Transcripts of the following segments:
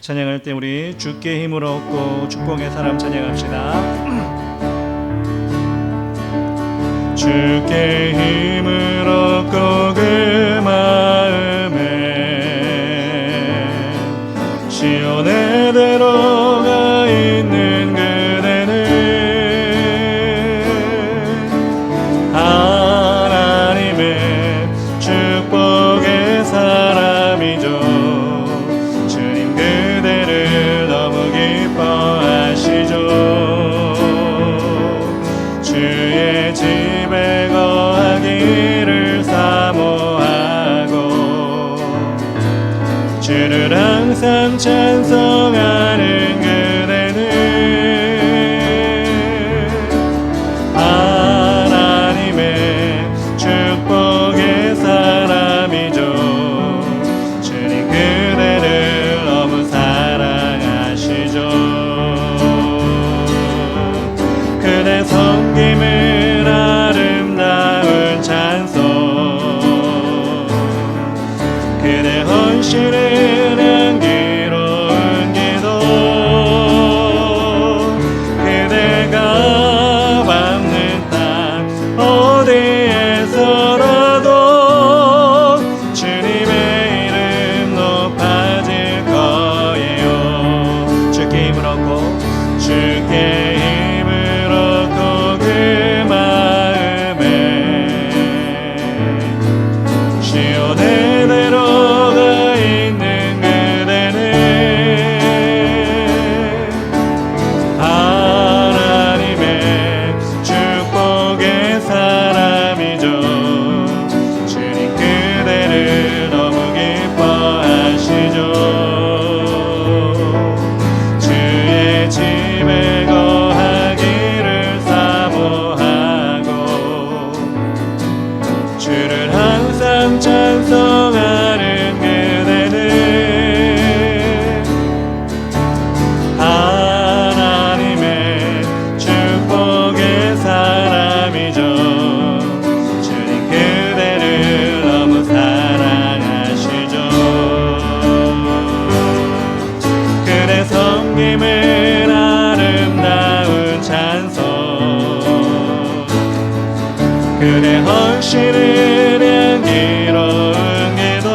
찬양할 때 우리 주께 힘을 얻고 축복의 사람 찬양합시다. 주께 힘을 얻고 그 마음에 시온에 들어가 있는 그대는 하나님의 축복의 사람이죠. 주님 그대를 너무 기뻐하시죠. 주의 집에 거하기를 사모하고 주를 항상 찬송하는 그대는 하나님의 축복의 사람이죠. 주님 그대를 너무 사랑하시죠. 그대 섬김을 아름다운 찬송 그대 헌신을 향기로운 기도 그대가 밟는 땅 어디에서라도 주님의 이름 높아질 거예요. 주께 힘을 얻고 주께 힘을 얻고 그 마음에 시온에 들어가 있는 그대는 하나님의 축복의 사람이죠. 주님 그대를 너무 기뻐하시죠. 주의 집에 거하기를 사모하고 주를 항상 찬송하는 그대는 하나님의 축복의 사람이죠. 주님 그대를 너무 사랑하시죠. 그대 섬김을 아름다운 찬송 그대 헌신을 향기로운 기도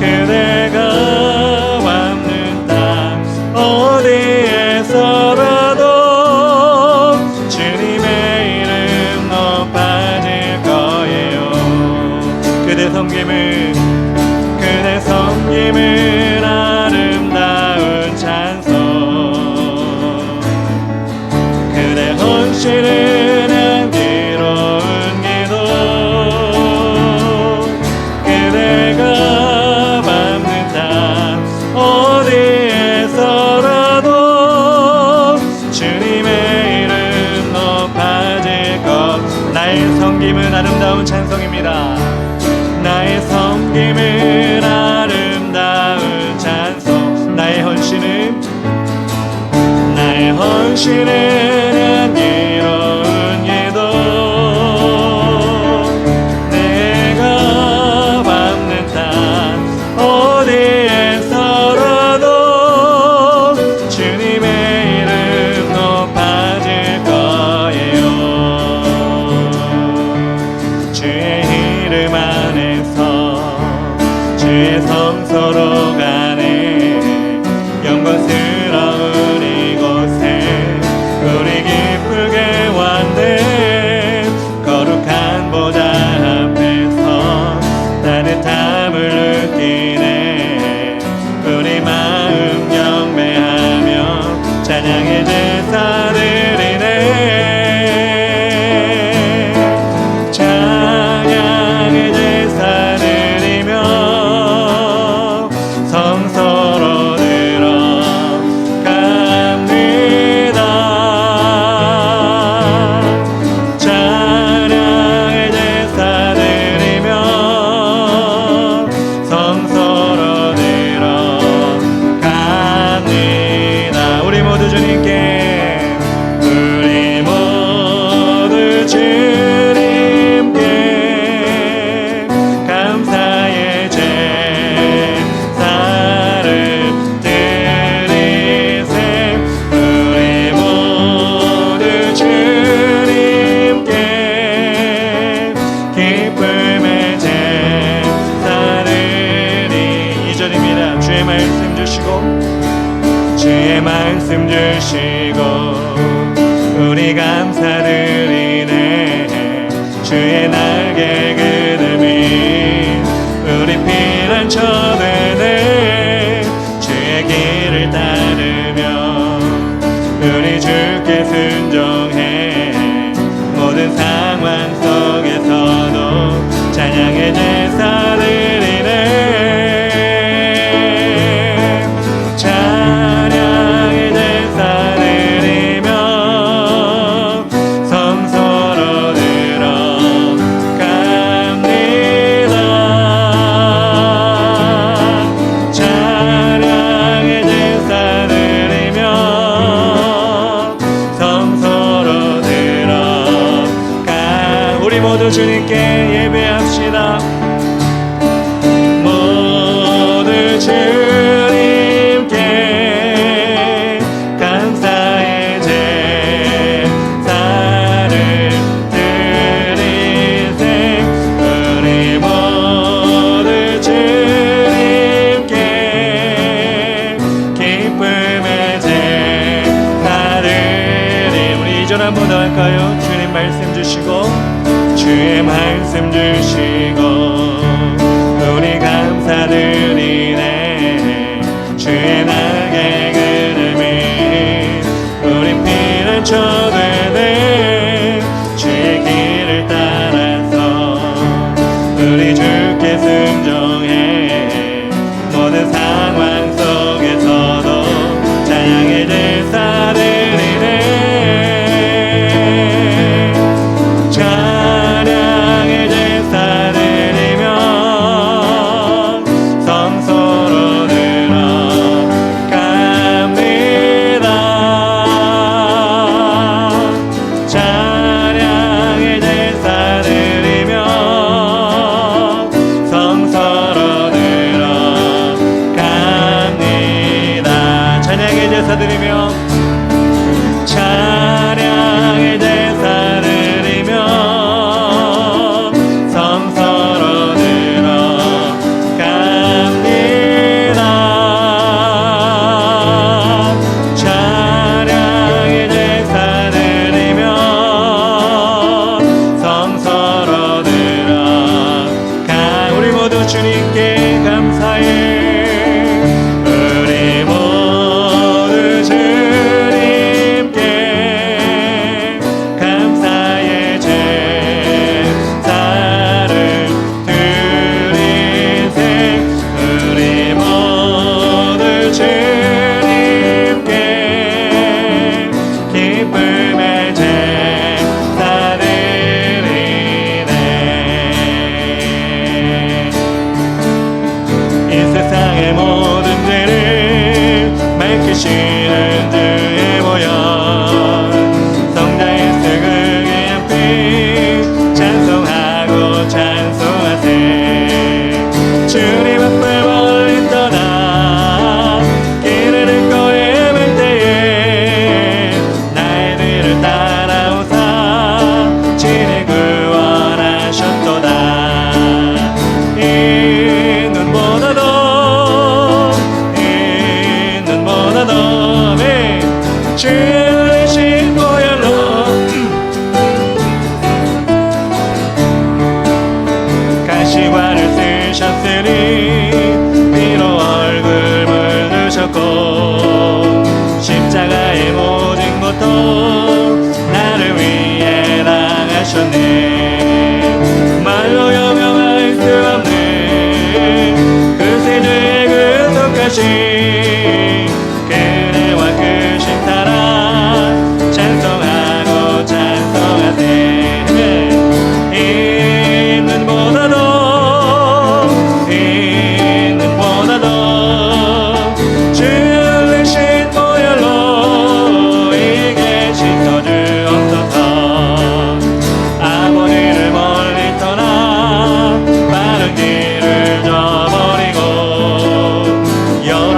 그대가 밟는 땅 어디에서라도 주님의 이름 높아질 거예요. 그대 섬김을 아름다운 찬송 그대 헌신을 향기로운 기도 그대가 밟는 땅 어디에서라도 주님의 이름 높아질 것. 나의 섬김은 아름다운 찬송입니다. 나의 섬김은 아름다운 찬송 나의 헌신은 향기로운 기도 내가 밟는 땅 어디에서라도 주님의 이름 높아질 거예요. 주의 이름 안에서 주의 성소로 가네 영광스러운 이곳에 주시고 주의 말씀 주시고 우리 감사드리네. 주의 날개 그늘이 우리 피난처 되네. 주의 길을 따르며 우리 주께 순종해. 모든 상황 속에서도 찬양의 제사 드리네. 찬양의 제사 드리며 성소로 들어갑니다. 찬양의 제사 드리며 성소로 들어가. 우리 모두 주님께 예배합시다. 모두 주님께 감사의 제사를 드리세. 우리 모두 주님께 기쁨의 제사 드리. 우리 2절 한 번 더 할까요? 주님 말씀 주시고 주의 말씀 주시고 우리 감사드리네. 주의 날개 그늘이 우리 피난처 되네. 주의 길을 따라서 우리 주께 순종해. 모든 상황 속에서도 찬양의 제사 드리네. 찬양의 제사 드리며 성소로 들어갑니다. 찬양의 제사 드리며 성소로 들어갑니다. 찬양의 제사 드리며 찬양의 제사 드리며 성소로 들어갑니다. 찬양의 제사 드리며 성소로 들어가. 우리 모두 주님께 감사해. 우리 모두 주님께 감사의 제사를 드리세. 우리 모두 주님께 기쁨의 제사 드리네. 이 세상의 모든 죄를 밝히시는 주의 보혈 성자의 쓰그게 피 찬송하고 찬송하세. 주님 앞을 멀리 떠나 길을 잃고 헤맬 때에 나의 뒤를 따라오사 진히 구원하셨도다. 이 눈보다도 주신 보혈로 가시관을 쓰셨으니 피로 얼굴 물드셨고 십자가의 모든 것도 나를 위해 당하셨네. 말로 여명할 수 없는 그 세주의 근속하신 그대와 크신 사랑 찬송하고 찬송하세. 있는보다도 주신 보혈로 이게 씻어주옵소서. 아버지를 멀리 떠나 바른 길을 저버리고 여러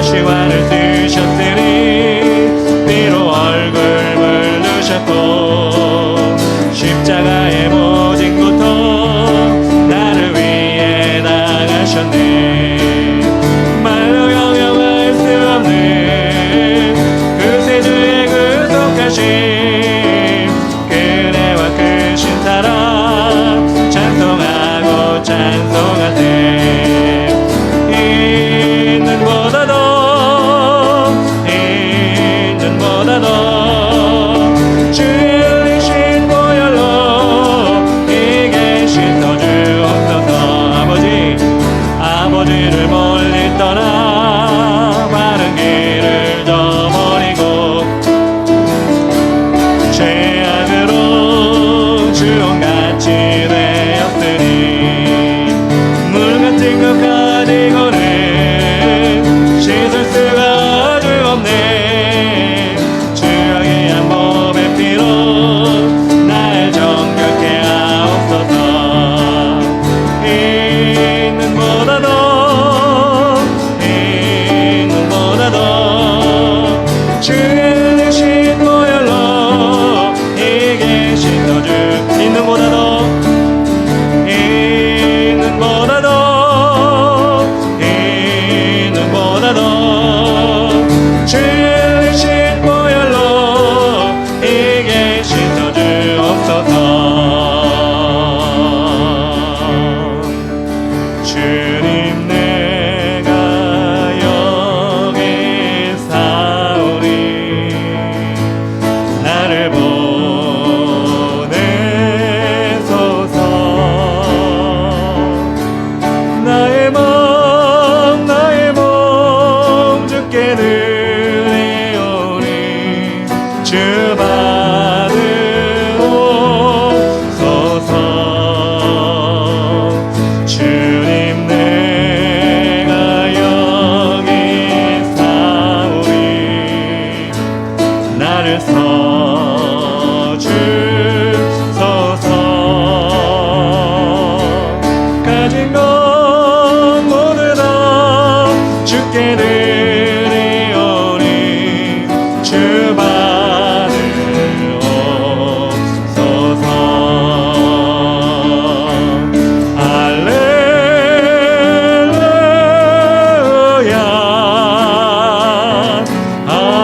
시간을 쓰셨으니 비로 얼굴 물르셨고 십자가의 모진 고통 나를 위해 당하셨네. 말로 형용할 수 없는 그 세주의 구속하심 그대와 크신 사랑 찬송하고 찬송하세. 아버지를 멀리 떠나 바른 길을 저버리고 죄악으로 주홍같이 되었으니 물같은 것 가지고는 씻을 수가 아주 없네. 주의 한 몸의 피로 날 정결케 하옵소서. 주의 대신 보혈로 이게 씻어주 있는보다도 주의 대신 보혈로 이게 씻어주옵소서. 주님 내가 여기 사오니 나를 보내소서. 나의 몸 주께 드리오니 주 받으옵소서. 주님 내가 여기 사오니 나를 써주소서. 가진 것 모두 다 주께 드리오니 주 받으옵소서. 할렐루야 할렐루야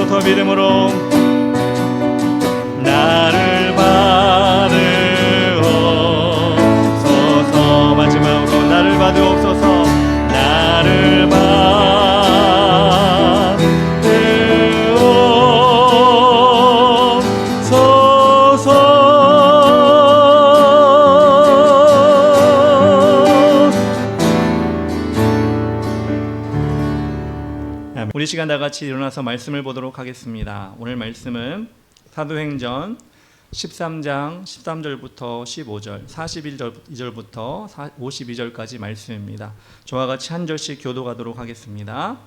서서 믿음으로 나를 받으옵소서. 마지막으로 나를 받으옵소서. 나를 우리 시간 다 같이 일어나서 말씀을 보도록 하겠습니다. 오늘 말씀은 사도행전 13장 13절부터 15절, 41절부터 52절까지 말씀입니다. 저와 같이 한 절씩 교도하도록 하겠습니다.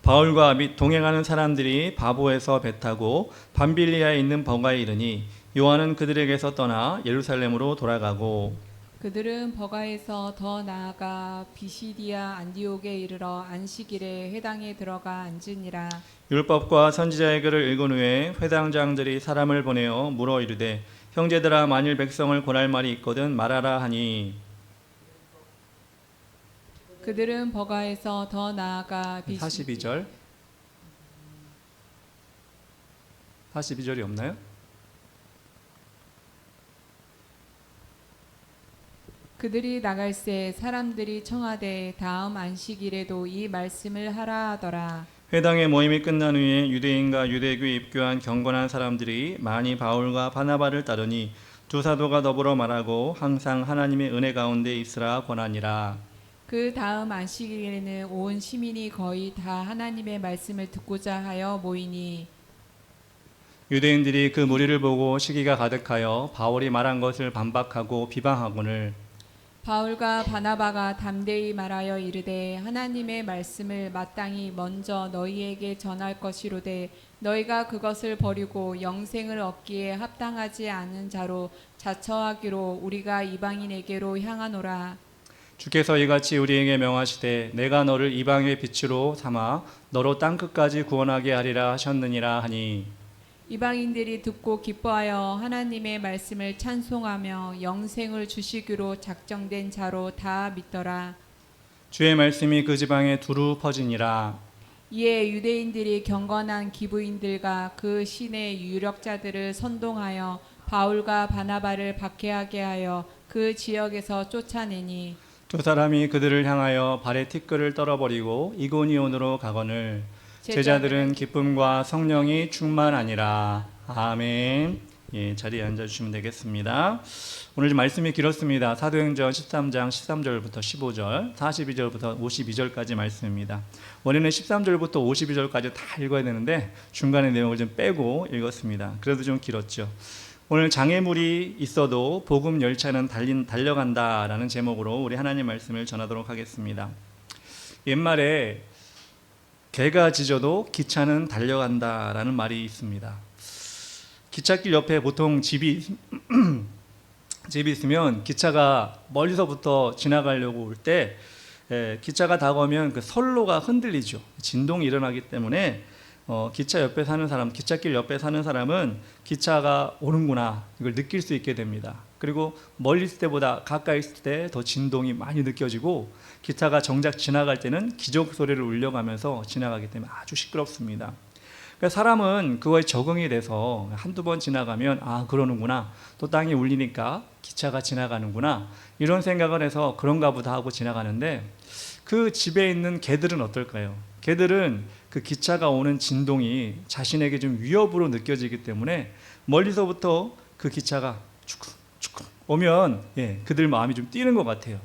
바울과 및 동행하는 사람들이 바보에서 배 타고 밤빌리아에 있는 버가에 이르니 요한은 그들에게서 떠나 예루살렘으로 돌아가고 그들은 버가에서 더 나아가 비시디아 안디옥에 이르러 안식일에 회당에 들어가 앉으니라. 율법과 선지자의 글을 읽은 후에 회당장들이 사람을 보내어 물어 이르되 형제들아 만일 백성을 권할 말이 있거든 말하라 하니 그들은 버가에서 더 나아가 42절 42절이 없나요? 그들이 나갈새 사람들이 청하되 다음 안식일에도 이 말씀을 하라 하더라. 회당의 모임이 끝난 후에 유대인과 유대교에 입교한 경건한 사람들이 많이 바울과 바나바를 따르니 두 사도가 더불어 말하고 항상 하나님의 은혜 가운데 있으라 권하니라. 그 다음 안식일에는 온 시민이 거의 다 하나님의 말씀을 듣고자 하여 모이니 유대인들이 그 무리를 보고 시기가 가득하여 바울이 말한 것을 반박하고 비방하거늘 바울과 바나바가 담대히 말하여 이르되 하나님의 말씀을 마땅히 먼저 너희에게 전할 것이로되 너희가 그것을 버리고 영생을 얻기에 합당하지 않은 자로 자처하기로 우리가 이방인에게로 향하노라. 주께서 이같이 우리에게 명하시되 내가 너를 이방의 빛으로 삼아 너로 땅끝까지 구원하게 하리라 하셨느니라 하니 이방인들이 듣고 기뻐하여 하나님의 말씀을 찬송하며 영생을 주시기로 작정된 자로 다 믿더라. 주의 말씀이 그 지방에 두루 퍼지니라. 이에 유대인들이 경건한 기부인들과 그 신의 유력자들을 선동하여 바울과 바나바를 박해하게 하여 그 지역에서 쫓아내니 두 사람이 그들을 향하여 발에 티끌을 떨어버리고 이고니온으로 가거늘 제자들은 기쁨과 성령이 충만하니라. 아멘. 예, 자리에 앉아주시면 되겠습니다. 오늘 말씀이 길었습니다. 사도행전 13장 13절부터 15절, 42절부터 52절까지 말씀입니다. 원래는 13절부터 52절까지 다 읽어야 되는데 중간에 내용을 좀 빼고 읽었습니다. 그래도 좀 길었죠. 오늘 장애물이 있어도 복음 열차는 달려간다라는 제목으로 우리 하나님 말씀을 전하도록 하겠습니다. 옛말에 개가 짖어도 기차는 달려간다라는 말이 있습니다. 기찻길 옆에 보통 집이 있으면 기차가 멀리서부터 지나가려고 올 때 기차가 다가오면 그 선로가 흔들리죠. 진동이 일어나기 때문에 기차 옆에 사는 사람, 기찻길 옆에 사는 사람은 기차가 오는구나 이걸 느낄 수 있게 됩니다. 그리고 멀리 있을 때보다 가까이 있을 때 더 진동이 많이 느껴지고 기차가 정작 지나갈 때는 기적 소리를 울려가면서 지나가기 때문에 아주 시끄럽습니다. 그러니까 사람은 그거에 적응이 돼서 한두 번 지나가면 아 그러는구나, 또 땅이 울리니까 기차가 지나가는구나 이런 생각을 해서 그런가 보다 하고 지나가는데 그 집에 있는 개들은 어떨까요? 개들은 그 기차가 오는 진동이 자신에게 좀 위협으로 느껴지기 때문에 멀리서부터 그 기차가 축축 오면 그들 마음이 좀 뛰는 것 같아요.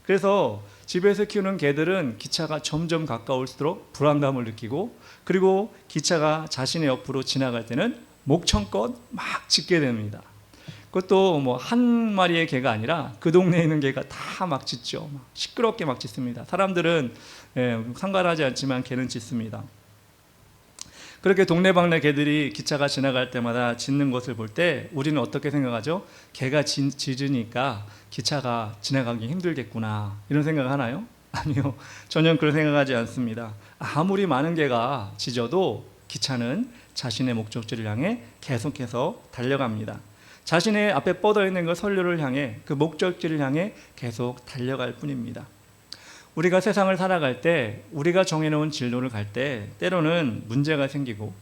그래서 집에서 키우는 개들은 기차가 점점 가까울수록 불안감을 느끼고, 그리고 기차가 자신의 옆으로 지나갈 때는 목청껏 막 짖게 됩니다. 그것도 뭐 한 마리의 개가 아니라 그 동네에 있는 개가 다 막 짖죠. 막 시끄럽게 막 짖습니다. 사람들은 상관하지 않지만 개는 짖습니다. 그렇게 동네방네 개들이 기차가 지나갈 때마다 짖는 것을 볼 때 우리는 어떻게 생각하죠? 개가 짖으니까 기차가 지나가기 힘들겠구나 이런 생각을 하나요? 아니요, 전혀 그런 생각하지 않습니다. 아무리 많은 개가 짖어도 기차는 자신의 목적지를 향해 계속해서 달려갑니다. 자신의 앞에 뻗어 있는 그 선로를 향해, 그 목적지를 향해 계속 달려갈 뿐입니다. 우리가 세상을 살아갈 때 우리가 정해놓은 진로를 갈 때 때로는 문제가 생기고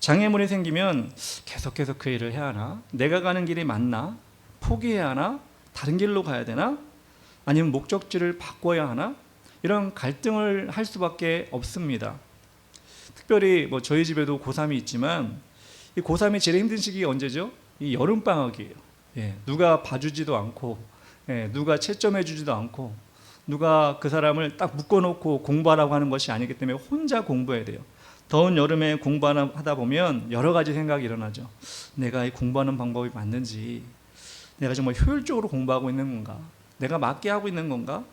장애물이 생기면 계속해서 그 일을 해야 하나? 내가 가는 길이 맞나? 포기해야 하나? 다른 길로 가야 되나? 아니면 목적지를 바꿔야 하나? 이런 갈등을 할 수밖에 없습니다. 특별히 저희 집에도 고3이 있지만 이 고3이 제일 힘든 시기가 언제죠? 이 여름방학이에요. 누가 봐주지도 않고 누가 채점해주지도 않고 누가 그 사람을 딱 묶어놓고 공부하라고 하는 것이 아니기 때문에 혼자 공부해야 돼요. 더운 여름에 공부하다 보면 여러 가지 생각이 일어나죠. 내가 이 공부하는 방법이 맞는지, 내가 정말 효율적으로 공부하고 있는 건가, 내가 맞게 하고 있는 건가,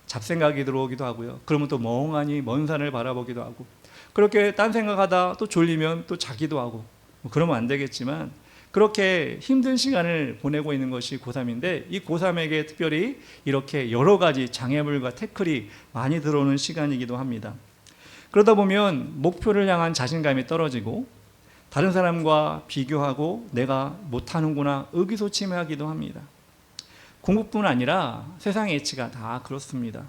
잡생각이 들어오기도 하고요. 그러면 또 멍하니 먼 산을 바라보기도 하고, 그렇게 딴 생각하다 또 졸리면 또 자기도 하고, 그러면 안 되겠지만 그렇게 힘든 시간을 보내고 있는 것이 고3인데, 이 고3에게 특별히 이렇게 여러 가지 장애물과 태클이 많이 들어오는 시간이기도 합니다. 그러다 보면 목표를 향한 자신감이 떨어지고 다른 사람과 비교하고 내가 못하는구나 의기소침해하기도 합니다. 공부뿐 아니라 세상의 이치가 다 그렇습니다.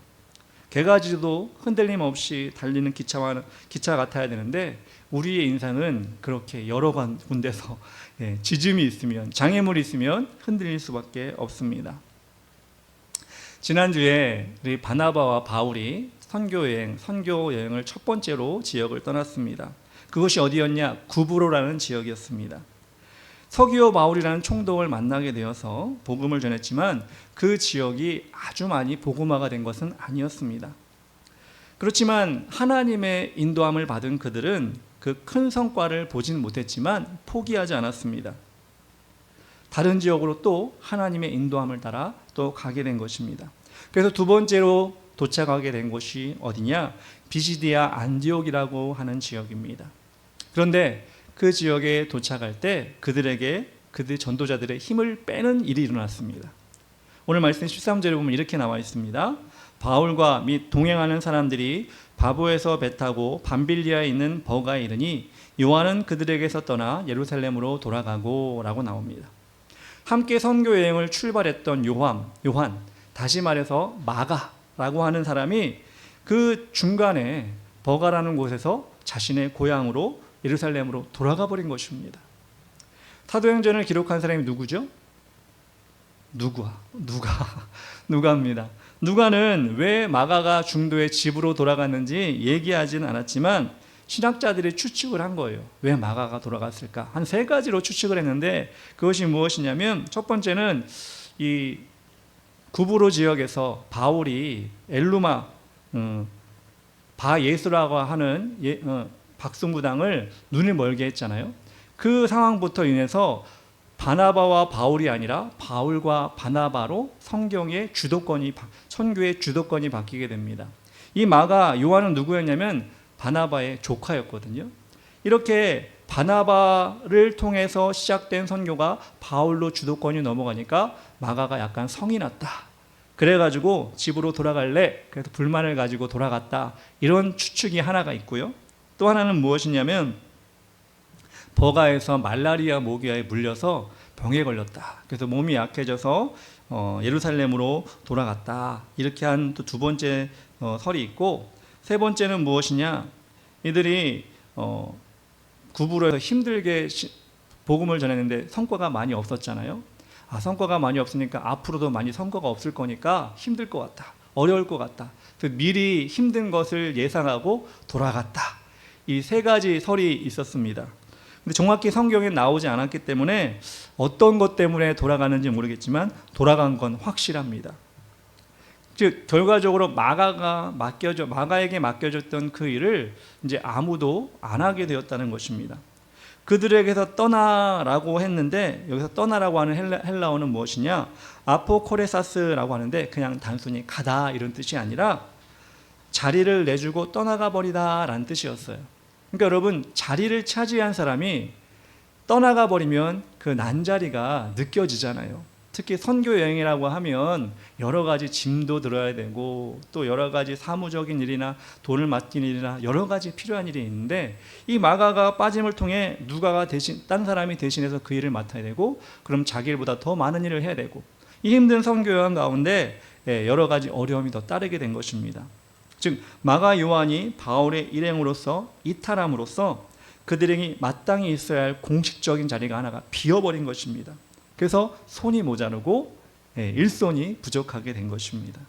개가지도 흔들림 없이 달리는 기차 같아야 되는데 우리의 인생은 그렇게 여러 군데서 지짐이 있으면, 장애물이 있으면 흔들릴 수밖에 없습니다. 지난주에 우리 바나바와 바울이 선교 여행을 첫 번째로 지역을 떠났습니다. 그것이 어디였냐? 구브로라는 지역이었습니다. 서기오 바울이라는 총독을 만나게 되어서 복음을 전했지만 그 지역이 아주 많이 복음화가 된 것은 아니었습니다. 그렇지만 하나님의 인도함을 받은 그들은 그 큰 성과를 보진 못했지만 포기하지 않았습니다. 다른 지역으로 또 하나님의 인도함을 따라 또 가게 된 것입니다. 그래서 두 번째로 도착하게 된 곳이 어디냐? 비시디아 안디옥이라고 하는 지역입니다. 그런데 그 지역에 도착할 때 그들 전도자들의 힘을 빼는 일이 일어났습니다. 오늘 말씀 13절에 보면 이렇게 나와 있습니다. 바울과 및 동행하는 사람들이 바보에서 배 타고 밤빌리아에 있는 버가에 이르니 요한은 그들에게서 떠나 예루살렘으로 돌아가고 라고 나옵니다. 함께 선교 여행을 출발했던 요한, 다시 말해서 마가라고 하는 사람이 그 중간에 버가라는 곳에서 자신의 고향으로 예루살렘으로 돌아가 버린 것입니다. 사도행전을 기록한 사람이 누구죠? 누가입니다. 누가는 왜 마가가 중도의 집으로 돌아갔는지 얘기하지는 않았지만 신학자들이 추측을 한 거예요. 왜 마가가 돌아갔을까? 한 세 가지로 추측을 했는데 그것이 무엇이냐면 첫 번째는 이 구브로 지역에서 바울이 엘루마 바예수라고 하는 박수무당을 눈을 멀게 했잖아요. 그 상황부터 인해서 바나바와 바울이 아니라 바울과 바나바로 선교의 주도권이 바뀌게 됩니다. 이 마가 요한은 누구였냐면 바나바의 조카였거든요. 이렇게 바나바를 통해서 시작된 선교가 바울로 주도권이 넘어가니까 마가가 약간 성이 났다. 그래가지고 집으로 돌아갈래? 그래서 불만을 가지고 돌아갔다. 이런 추측이 하나가 있고요. 또 하나는 무엇이냐면 버가에서 말라리아 모기아에 물려서 병에 걸렸다. 그래서 몸이 약해져서 예루살렘으로 돌아갔다. 이렇게 한 또 두 번째 설이 있고, 세 번째는 무엇이냐? 이들이 구브로에서 힘들게 복음을 전했는데 성과가 많이 없었잖아요. 성과가 많이 없으니까 앞으로도 많이 성과가 없을 거니까 힘들 것 같다. 어려울 것 같다. 그래서 미리 힘든 것을 예상하고 돌아갔다. 이 세 가지 설이 있었습니다. 근데 정확히 성경에 나오지 않았기 때문에 어떤 것 때문에 돌아가는지 모르겠지만 돌아간 건 확실합니다. 즉 결과적으로 마가에게 맡겨졌던 그 일을 이제 아무도 안 하게 되었다는 것입니다. 그들에게서 떠나라고 했는데 여기서 떠나라고 하는 헬라어는 무엇이냐? 아포코레사스라고 하는데 그냥 단순히 가다 이런 뜻이 아니라 자리를 내주고 떠나가 버리다 라는 뜻이었어요. 그러니까 여러분, 자리를 차지한 사람이 떠나가 버리면 그 난자리가 느껴지잖아요. 특히 선교 여행이라고 하면 여러 가지 짐도 들어야 되고 또 여러 가지 사무적인 일이나 돈을 맡긴 일이나 여러 가지 필요한 일이 있는데 이 마가가 빠짐을 통해 누가가 딴 사람이 대신해서 그 일을 맡아야 되고 그럼 자기 일보다 더 많은 일을 해야 되고 이 힘든 선교 여행 가운데 여러 가지 어려움이 더 따르게 된 것입니다. 즉 마가 요한이 바울의 일행으로서 이탈함으로써 그들에게 마땅히 있어야 할 공식적인 자리가 하나가 비어버린 것입니다. 그래서 손이 모자르고 일손이 부족하게 된 것입니다.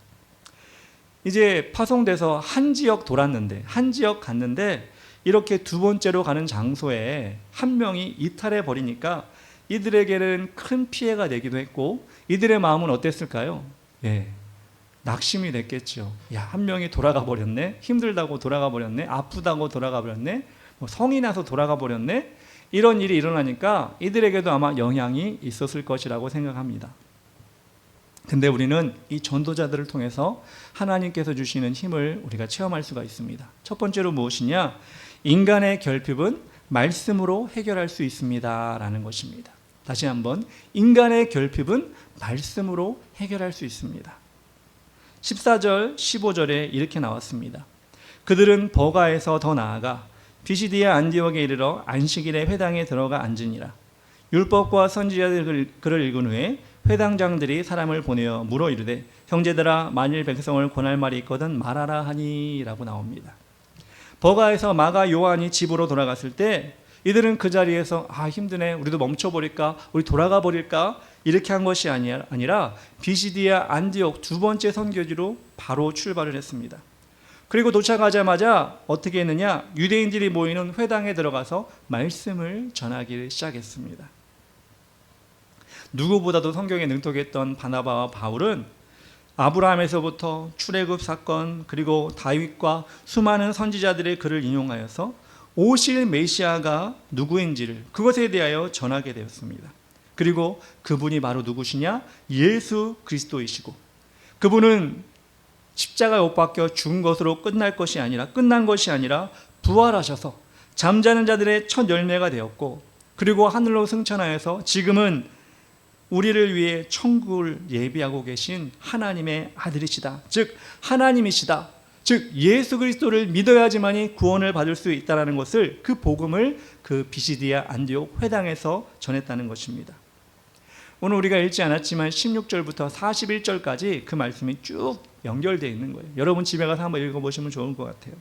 이제 파송돼서 한 지역 돌았는데, 한 지역 갔는데 이렇게 두 번째로 가는 장소에 한 명이 이탈해 버리니까 이들에게는 큰 피해가 되기도 했고, 이들의 마음은 어땠을까요? 낙심이 됐겠죠. 야, 한 명이 돌아가 버렸네. 힘들다고 돌아가 버렸네. 아프다고 돌아가 버렸네. 성이 나서 돌아가 버렸네. 이런 일이 일어나니까 이들에게도 아마 영향이 있었을 것이라고 생각합니다. 근데 우리는 이 전도자들을 통해서 하나님께서 주시는 힘을 우리가 체험할 수가 있습니다. 첫 번째로 무엇이냐? 인간의 결핍은 말씀으로 해결할 수 있습니다 라는 것입니다. 다시 한번, 인간의 결핍은 말씀으로 해결할 수 있습니다. 14절 15절에 이렇게 나왔습니다. 그들은 버가에서 더 나아가 비시디아 안디옥에 이르러 안식일에 회당에 들어가 앉으니라. 율법과 선지자들 글을 읽은 후에 회당장들이 사람을 보내어 물어 이르되 형제들아, 만일 백성을 권할 말이 있거든 말하라 하니 라고 나옵니다. 버가에서 마가 요한이 집으로 돌아갔을 때 이들은 그 자리에서 힘드네, 우리도 멈춰버릴까, 우리 돌아가 버릴까, 이렇게 한 것이 아니라 비시디아 안디옥 두 번째 선교지로 바로 출발을 했습니다. 그리고 도착하자마자 어떻게 했느냐? 유대인들이 모이는 회당에 들어가서 말씀을 전하기 시작했습니다. 누구보다도 성경에 능통했던 바나바와 바울은 아브라함에서부터 출애굽 사건, 그리고 다윗과 수많은 선지자들의 글을 인용하여서 오실 메시아가 누구인지를, 그것에 대하여 전하게 되었습니다. 그리고 그분이 바로 누구시냐? 예수 그리스도이시고, 그분은 십자가에 못 박혀 죽은 것으로 끝난 것이 아니라 부활하셔서 잠자는 자들의 첫 열매가 되었고, 그리고 하늘로 승천하여서 지금은 우리를 위해 천국을 예비하고 계신 하나님의 아들이시다. 즉 하나님이시다. 즉 예수 그리스도를 믿어야지만이 구원을 받을 수 있다는 것을, 그 복음을 그 비시디아 안디옥 회당에서 전했다는 것입니다. 오늘 우리가 읽지 않았지만 16절부터 41절까지 그 말씀이 쭉 연결되어 있는 거예요. 여러분 집에 가서 한번 읽어보시면 좋을 것 같아요.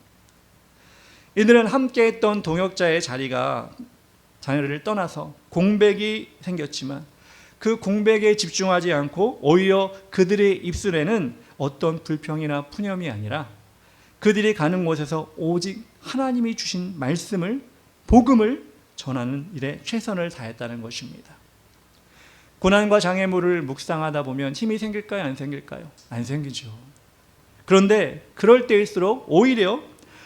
이들은 함께했던 동역자의 자녀를 떠나서 공백이 생겼지만 그 공백에 집중하지 않고 오히려 그들의 입술에는 어떤 불평이나 푸념이 아니라 그들이 가는 곳에서 오직 하나님이 주신 말씀을, 복음을 전하는 일에 최선을 다했다는 것입니다. 고난과 장애물을 묵상하다 보면 힘이 생길까요? 안 생길까요? 안 생기죠. 그런데 그럴 때일수록 오히려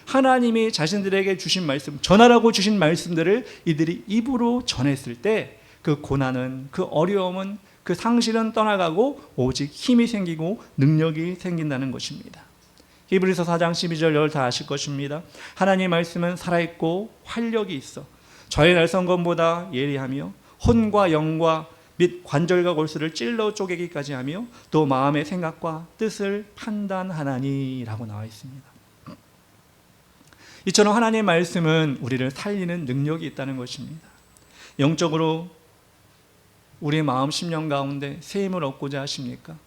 하나님이 자신들에게 주신 말씀, 전하라고 주신 말씀들을 이들이 입으로 전했을 때 그 고난은, 그 어려움은, 그 상실은 떠나가고 오직 힘이 생기고 능력이 생긴다는 것입니다. 히브리서 4장 12절 여러분 다 아실 것입니다. 하나님의 말씀은 살아있고 활력이 있어 저의 날성검보다 예리하며 혼과 영과 및 관절과 골수를 찔러 쪼개기까지 하며 또 마음의 생각과 뜻을 판단하나니 라고 나와 있습니다. 이처럼 하나님의 말씀은 우리를 살리는 능력이 있다는 것입니다. 영적으로 우리의 마음 심령 가운데 새 힘을 얻고자 하십니까?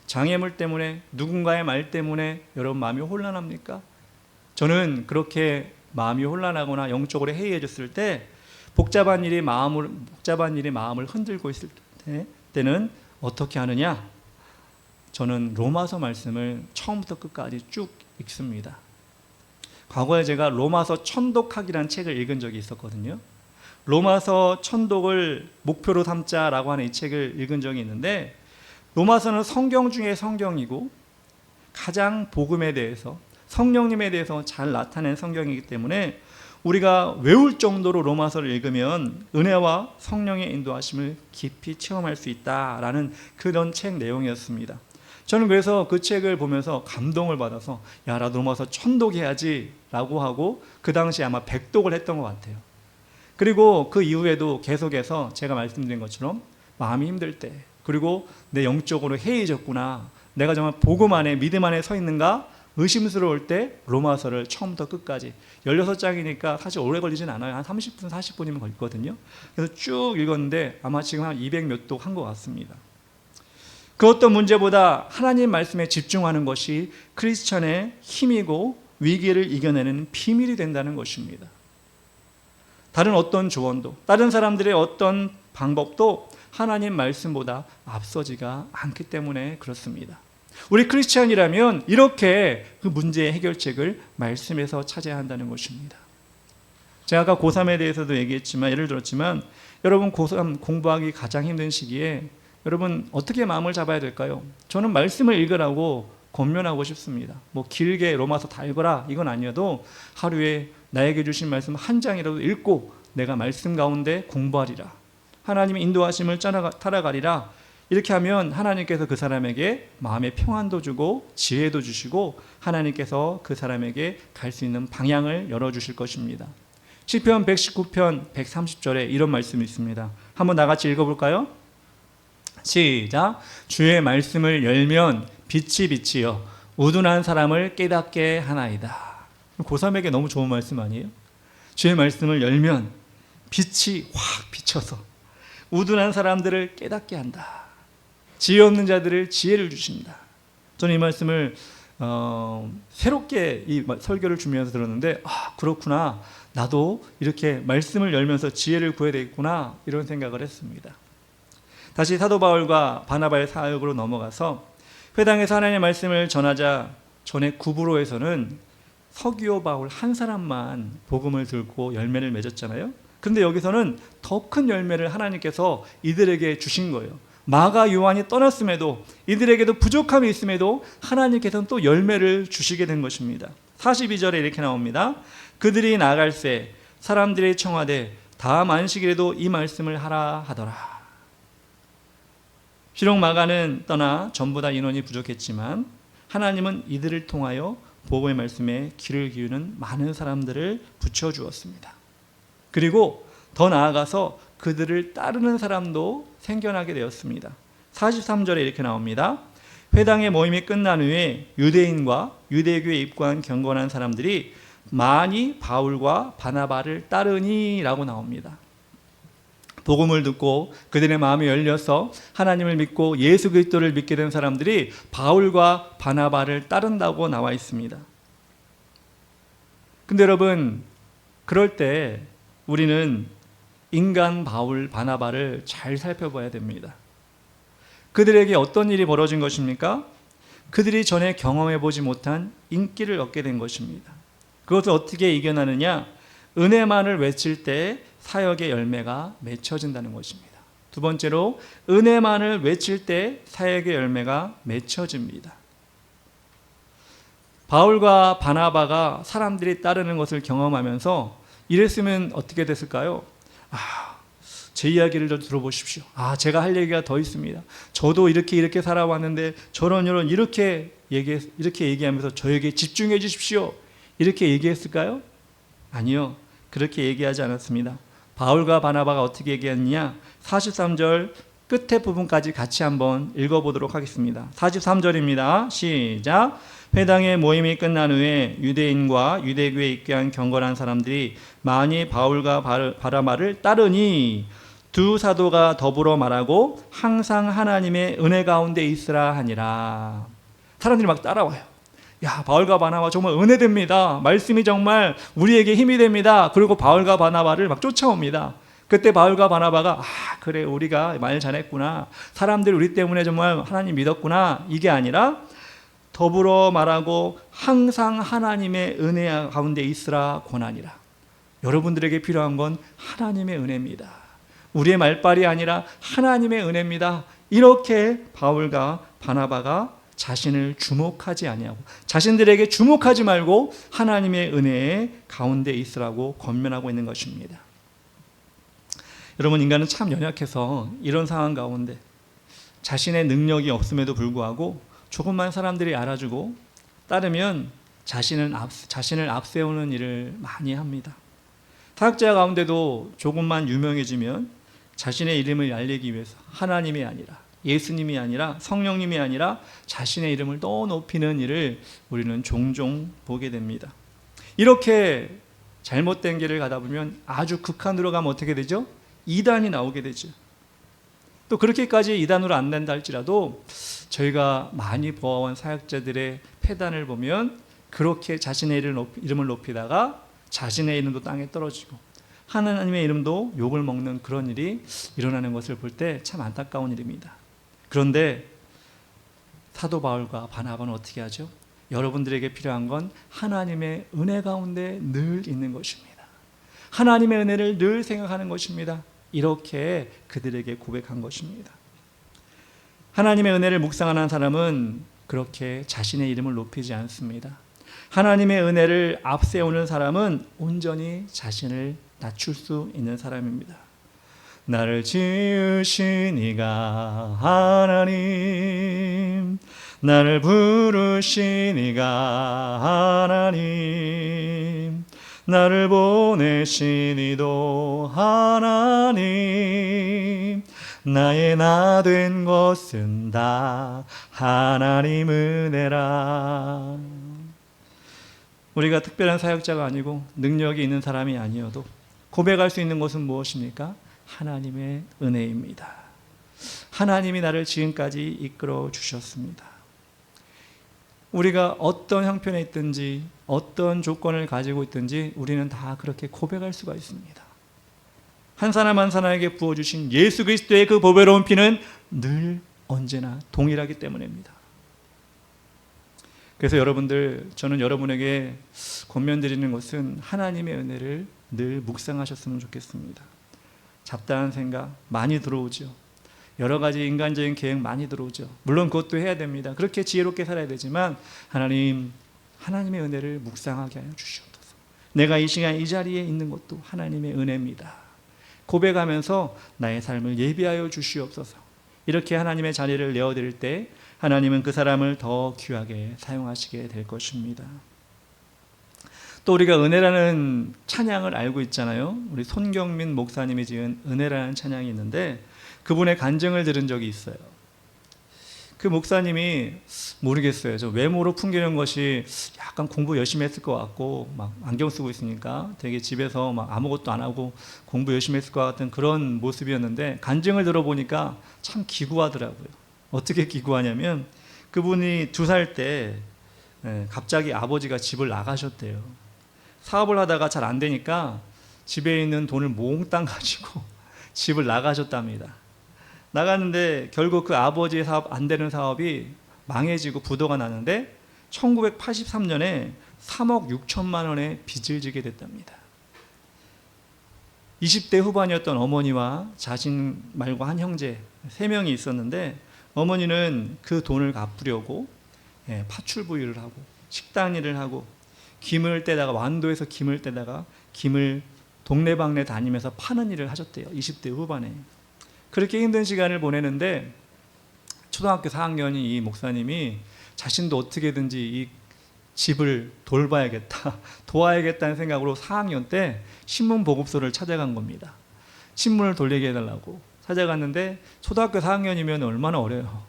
장애물 때문에, 누군가의 말 때문에 여러분 마음이 혼란합니까? 저는 그렇게 마음이 혼란하거나 영적으로 해이해졌을 때 복잡한 일이 마음을 흔들고 있을 때는 어떻게 하느냐? 저는 로마서 말씀을 처음부터 끝까지 쭉 읽습니다. 과거에 제가 로마서 천독학이라는 책을 읽은 적이 있었거든요. 로마서 천독을 목표로 삼자라고 하는 이 책을 읽은 적이 있는데, 로마서는 성경 중에 성경이고 가장 복음에 대해서, 성령님에 대해서 잘 나타낸 성경이기 때문에 우리가 외울 정도로 로마서를 읽으면 은혜와 성령의 인도하심을 깊이 체험할 수 있다라는 그런 책 내용이었습니다. 저는 그래서 그 책을 보면서 감동을 받아서 야, 나 로마서 천독해야지 라고 하고 그 당시에 아마 100독을 했던 것 같아요. 그리고 그 이후에도 계속해서 제가 말씀드린 것처럼 마음이 힘들 때, 그리고 내 영적으로 해이해졌구나, 내가 정말 복음 안에, 믿음 안에 서 있는가 의심스러울 때 로마서를 처음부터 끝까지, 16장이니까 사실 오래 걸리진 않아요. 한 30분 40분이면 걸리거든요. 그래서 쭉 읽었는데 아마 지금 한 200몇 독 한 것 같습니다. 그 어떤 문제보다 하나님 말씀에 집중하는 것이 크리스천의 힘이고 위기를 이겨내는 비밀이 된다는 것입니다. 다른 어떤 조언도, 다른 사람들의 어떤 방법도 하나님 말씀보다 앞서지가 않기 때문에 그렇습니다. 우리 크리스찬이라면 이렇게 그 문제의 해결책을 말씀에서 찾아야 한다는 것입니다. 제가 아까 고3에 대해서도 얘기했지만, 예를 들었지만, 여러분 고3 공부하기 가장 힘든 시기에 여러분 어떻게 마음을 잡아야 될까요? 저는 말씀을 읽으라고 권면하고 싶습니다. 뭐 길게 로마서 다 읽어라 이건 아니어도 하루에 나에게 주신 말씀 한 장이라도 읽고 내가 말씀 가운데 공부하리라, 하나님의 인도하심을 따라가리라. 이렇게 하면 하나님께서 그 사람에게 마음의 평안도 주고 지혜도 주시고 하나님께서 그 사람에게 갈 수 있는 방향을 열어주실 것입니다. 시편 119편 130절에 이런 말씀이 있습니다. 한번 나같이 읽어볼까요? 시작. 주의 말씀을 열면 빛이 비치어 우둔한 사람을 깨닫게 하나이다. 고3에게 너무 좋은 말씀 아니에요? 주의 말씀을 열면 빛이 확 비쳐서 우둔한 사람들을 깨닫게 한다. 지혜 없는 자들을 지혜를 주신다. 저는 이 말씀을 새롭게 이 설교를 준비해서 들었는데, 그렇구나, 나도 이렇게 말씀을 열면서 지혜를 구해야 되겠구나, 이런 생각을 했습니다. 다시 사도 바울과 바나바의 사역으로 넘어가서 회당에서 하나님의 말씀을 전하자 전에 구브로에서는 서기오 바울 한 사람만 복음을 들고 열매를 맺었잖아요. 그런데 여기서는 더 큰 열매를 하나님께서 이들에게 주신 거예요. 마가 요한이 떠났음에도, 이들에게도 부족함이 있음에도 하나님께서는 또 열매를 주시게 된 것입니다. 42절에 이렇게 나옵니다. 그들이 나갈새 사람들이 청하되 다음 안식일에도 이 말씀을 하라 하더라. 비록 마가는 떠나 전부 다 인원이 부족했지만 하나님은 이들을 통하여 복음의 말씀에 귀를 기우는 많은 사람들을 붙여주었습니다. 그리고 더 나아가서 그들을 따르는 사람도 생겨나게 되었습니다. 43절에 이렇게 나옵니다. 회당의 모임이 끝난 후에 유대인과 유대교에 입고한 경건한 사람들이 많이 바울과 바나바를 따르니 라고 나옵니다. 복음을 듣고 그들의 마음이 열려서 하나님을 믿고 예수 그리스도를 믿게 된 사람들이 바울과 바나바를 따른다고 나와 있습니다. 근데 여러분, 그럴 때 우리는 인간 바울, 바나바를 잘 살펴봐야 됩니다. 그들에게 어떤 일이 벌어진 것입니까? 그들이 전에 경험해보지 못한 인기를 얻게 된 것입니다. 그것을 어떻게 이겨나느냐? 은혜만을 외칠 때 사역의 열매가 맺혀진다는 것입니다. 두 번째로, 은혜만을 외칠 때 사역의 열매가 맺혀집니다. 바울과 바나바가 사람들이 따르는 것을 경험하면서 이랬으면 어떻게 됐을까요? 제 이야기를 좀 들어보십시오. 제가 할 얘기가 더 있습니다. 저도 이렇게 살아왔는데 저런 이렇게 얘기하면서 저에게 집중해 주십시오. 이렇게 얘기했을까요? 아니요. 그렇게 얘기하지 않았습니다. 바울과 바나바가 어떻게 얘기했느냐? 43절 끝에 부분까지 같이 한번 읽어보도록 하겠습니다. 43절입니다. 시작. 회당의 모임이 끝난 후에 유대인과 유대교에 있게 한 경건한 사람들이 많이 바울과 바나바를 따르니 두 사도가 더불어 말하고 항상 하나님의 은혜 가운데 있으라 하니라. 사람들이 막 따라와요. 야, 바울과 바나바 정말 은혜됩니다. 말씀이 정말 우리에게 힘이 됩니다. 그리고 바울과 바나바를 막 쫓아옵니다. 그때 바울과 바나바가 그래, 우리가 말 잘했구나, 사람들이 우리 때문에 정말 하나님 믿었구나, 이게 아니라 더불어 말하고 항상 하나님의 은혜 가운데 있으라 권하니라. 여러분들에게 필요한 건 하나님의 은혜입니다. 우리의 말발이 아니라 하나님의 은혜입니다. 이렇게 바울과 바나바가 자신을 주목하지 아니하고, 자신들에게 주목하지 말고 하나님의 은혜의 가운데 있으라고 권면하고 있는 것입니다. 여러분, 인간은 참 연약해서 이런 상황 가운데 자신의 능력이 없음에도 불구하고 조금만 사람들이 알아주고 따르면 자신을 앞세우는 일을 많이 합니다. 사역자 가운데도 조금만 유명해지면 자신의 이름을 알리기 위해서 하나님이 아니라, 예수님이 아니라, 성령님이 아니라 자신의 이름을 더 높이는 일을 우리는 종종 보게 됩니다. 이렇게 잘못된 길을 가다 보면 아주 극한으로 가면 어떻게 되죠? 이단이 나오게 되죠. 또 그렇게까지 이단으로 안 된다 할지라도 저희가 많이 보아온 사역자들의 폐단을 보면 그렇게 자신의 이름을 높이다가 자신의 이름도 땅에 떨어지고 하나님의 이름도 욕을 먹는 그런 일이 일어나는 것을 볼 때 참 안타까운 일입니다. 그런데 사도 바울과 바나바는 어떻게 하죠? 여러분들에게 필요한 건 하나님의 은혜 가운데 늘 있는 것입니다. 하나님의 은혜를 늘 생각하는 것입니다. 이렇게 그들에게 고백한 것입니다. 하나님의 은혜를 묵상하는 사람은 그렇게 자신의 이름을 높이지 않습니다. 하나님의 은혜를 앞세우는 사람은 온전히 자신을 낮출 수 있는 사람입니다. 나를 지으신 이가 하나님, 나를 부르신 이가 하나님, 나를 보내신 이도 하나님, 나의 나 된 것은 다 하나님 은혜라. 우리가 특별한 사역자가 아니고 능력이 있는 사람이 아니어도 고백할 수 있는 것은 무엇입니까? 하나님의 은혜입니다. 하나님이 나를 지금까지 이끌어 주셨습니다. 우리가 어떤 형편에 있든지 어떤 조건을 가지고 있든지 우리는 다 그렇게 고백할 수가 있습니다. 한 사람 한 사람에게 부어주신 예수 그리스도의 그 보배로운 피는 늘 언제나 동일하기 때문입니다. 그래서 여러분들, 저는 여러분에게 권면드리는 것은 하나님의 은혜를 늘 묵상하셨으면 좋겠습니다. 잡다한 생각 많이 들어오죠. 여러 가지 인간적인 계획 많이 들어오죠. 물론 그것도 해야 됩니다. 그렇게 지혜롭게 살아야 되지만 하나님의 은혜를 묵상하게 하여 주시옵소서. 내가 이 시간 이 자리에 있는 것도 하나님의 은혜입니다. 고백하면서 나의 삶을 예비하여 주시옵소서. 이렇게 하나님의 자리를 내어드릴 때 하나님은 그 사람을 더 귀하게 사용하시게 될 것입니다. 또 우리가 은혜라는 찬양을 알고 있잖아요. 우리 손경민 목사님이 지은 은혜라는 찬양이 있는데 그분의 간증을 들은 적이 있어요. 그 목사님이 모르겠어요. 저 외모로 풍기는 것이 약간 공부 열심히 했을 것 같고 막 안경 쓰고 있으니까 되게 집에서 막 아무것도 안 하고 공부 열심히 했을 것 같은 그런 모습이었는데 간증을 들어보니까 참 기구하더라고요. 어떻게 기구하냐면 그분이 2살 때 갑자기 아버지가 집을 나가셨대요. 사업을 하다가 잘 안 되니까 집에 있는 돈을 몽땅 가지고 집을 나가셨답니다. 나갔는데 결국 그 아버지의 사업, 안 되는 사업이 망해지고 부도가 나는데 1983년에 3억 6천만 원의 빚을 지게 됐답니다. 20대 후반이었던 어머니와 자신 말고 한 형제 3명이 있었는데 어머니는 그 돈을 갚으려고 파출부일을 하고 식당 일을 하고 김을 떼다가 완도에서 김을 떼다가 김을 동네방네 다니면서 파는 일을 하셨대요. 20대 후반에. 그렇게 힘든 시간을 보내는데 초등학교 4학년인 이 목사님이 자신도 어떻게든지 이 집을 돌봐야겠다, 도와야겠다는 생각으로 4학년 때 신문 보급소를 찾아간 겁니다. 신문을 돌리게 해달라고 찾아갔는데 초등학교 4학년이면 얼마나 어려요.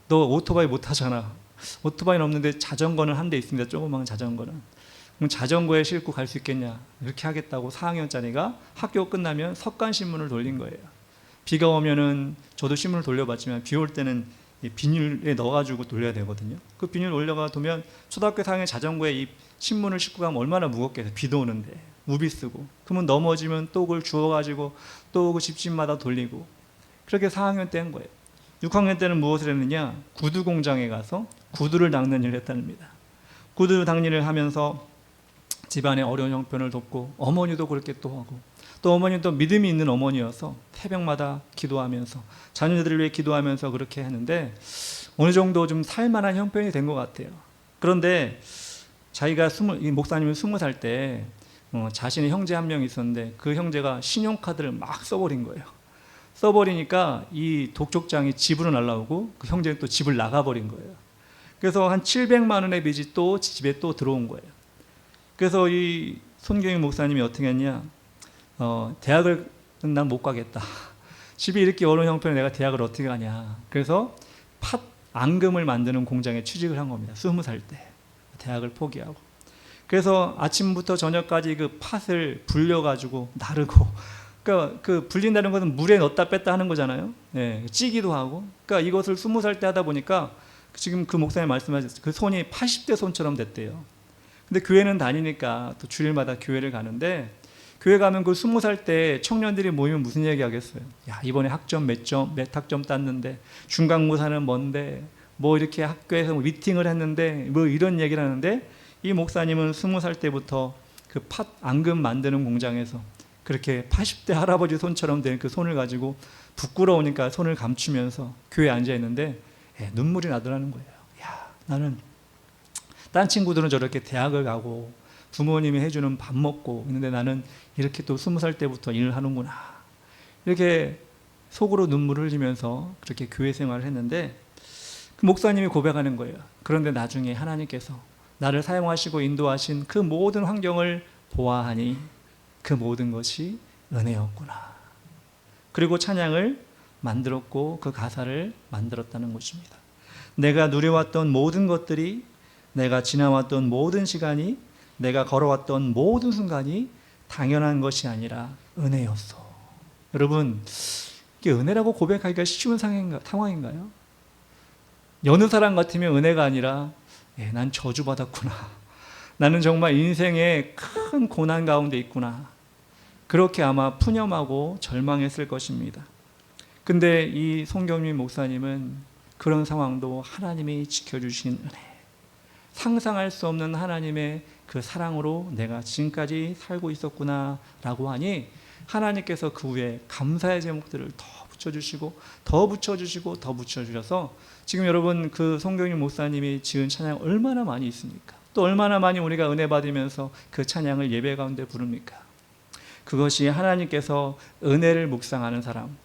너 오토바이 못 타잖아. 오토바이는 없는데 자전거는 한 대 있습니다. 조그마한 자전거는. 그럼 자전거에 싣고 갈 수 있겠냐. 이렇게 하겠다고 4학년짜리가 학교 끝나면 석간신문을 돌린 거예요. 비가 오면은 저도 신문을 돌려봤지만 비 올 때는 비닐에 넣어가지고 돌려야 되거든요. 그 비닐 올려가 두면 초등학교 4학년 자전거에 이 신문을 싣고 가면 얼마나 무겁겠어요. 비도 오는데 우비 쓰고. 그러면 넘어지면 또 그걸 주워가지고 또 그 집집마다 돌리고. 그렇게 4학년 때 한 거예요. 6학년 때는 무엇을 했느냐? 구두 공장에 가서 구두를 닦는 일을 했답니다. 구두 닦는 일을 하면서 집안의 어려운 형편을 돕고 어머니도 그렇게 또 하고 또 어머니는 또 믿음이 있는 어머니여서 새벽마다 기도하면서 자녀들을 위해 기도하면서 그렇게 하는데 어느 정도 좀 살만한 형편이 된 것 같아요. 그런데 자기가 이 목사님은 20살 때 자신의 형제 한 명 있었는데 그 형제가 신용카드를 막 써버린 거예요. 써버리니까 이 독촉장이 집으로 날라오고 그 형제는 또 집을 나가버린 거예요. 그래서 한 700만 원의 빚이 또 집에 또 들어온 거예요. 그래서 이 손경희 목사님이 어떻게 했냐? 대학을 난 못 가겠다. 집이 이렇게 어려운 형편에 내가 대학을 어떻게 가냐. 그래서 앙금을 만드는 공장에 취직을 한 겁니다. 20살 때 대학을 포기하고. 그래서 아침부터 저녁까지 그 팥을 불려가지고 나르고 그러니까 그 불린다는 것은 물에 넣었다 뺐다 하는 거잖아요. 예, 찌기도 하고. 그러니까 이것을 20살 때 하다 보니까 지금 그 목사님 말씀하셨어요. 그 손이 80대 손처럼 됐대요. 근데 교회는 다니니까 또 주일마다 교회를 가는데 교회 가면 그 20살 때 청년들이 모이면 무슨 얘기 하겠어요? 야, 이번에 학점 몇 학점 땄는데 중간고사는 뭔데 뭐 이렇게 학교에서 뭐 미팅을 했는데 뭐 이런 얘기를 하는데 이 목사님은 20살 때부터 그 팥 앙금 만드는 공장에서 그렇게 80대 할아버지 손처럼 된 그 손을 가지고 부끄러우니까 손을 감추면서 교회에 앉아 있는데 눈물이 나더라는 거예요. 야, 나는 딴 친구들은 저렇게 대학을 가고 부모님이 해주는 밥 먹고 있는데 나는 이렇게 또 20살 때부터 일을 하는구나. 이렇게 속으로 눈물을 흘리면서 그렇게 교회 생활을 했는데 그 목사님이 고백하는 거예요. 그런데 나중에 하나님께서 나를 사용하시고 인도하신 그 모든 환경을 보아하니 그 모든 것이 은혜였구나. 그리고 찬양을 만들었고 그 가사를 만들었다는 것입니다. 내가 누려왔던 모든 것들이, 내가 지나왔던 모든 시간이, 내가 걸어왔던 모든 순간이 당연한 것이 아니라 은혜였어. 여러분, 이게 은혜라고 고백하기가 쉬운 상황인가요? 여느 사람 같으면 은혜가 아니라 난 저주받았구나. 나는 정말 인생의 큰 고난 가운데 있구나. 그렇게 아마 푸념하고 절망했을 것입니다. 근데 이 송경민 목사님은 그런 상황도 하나님이 지켜주신 은혜, 상상할 수 없는 하나님의 그 사랑으로 내가 지금까지 살고 있었구나 라고 하니 하나님께서 그 후에 감사의 제목들을 더 붙여주시고 더 붙여주시고 더 붙여주셔서 지금 여러분 그 송경민 목사님이 지은 찬양 얼마나 많이 있습니까? 또 얼마나 많이 우리가 은혜 받으면서 그 찬양을 예배 가운데 부릅니까? 그것이 하나님께서 은혜를 묵상하는 사람,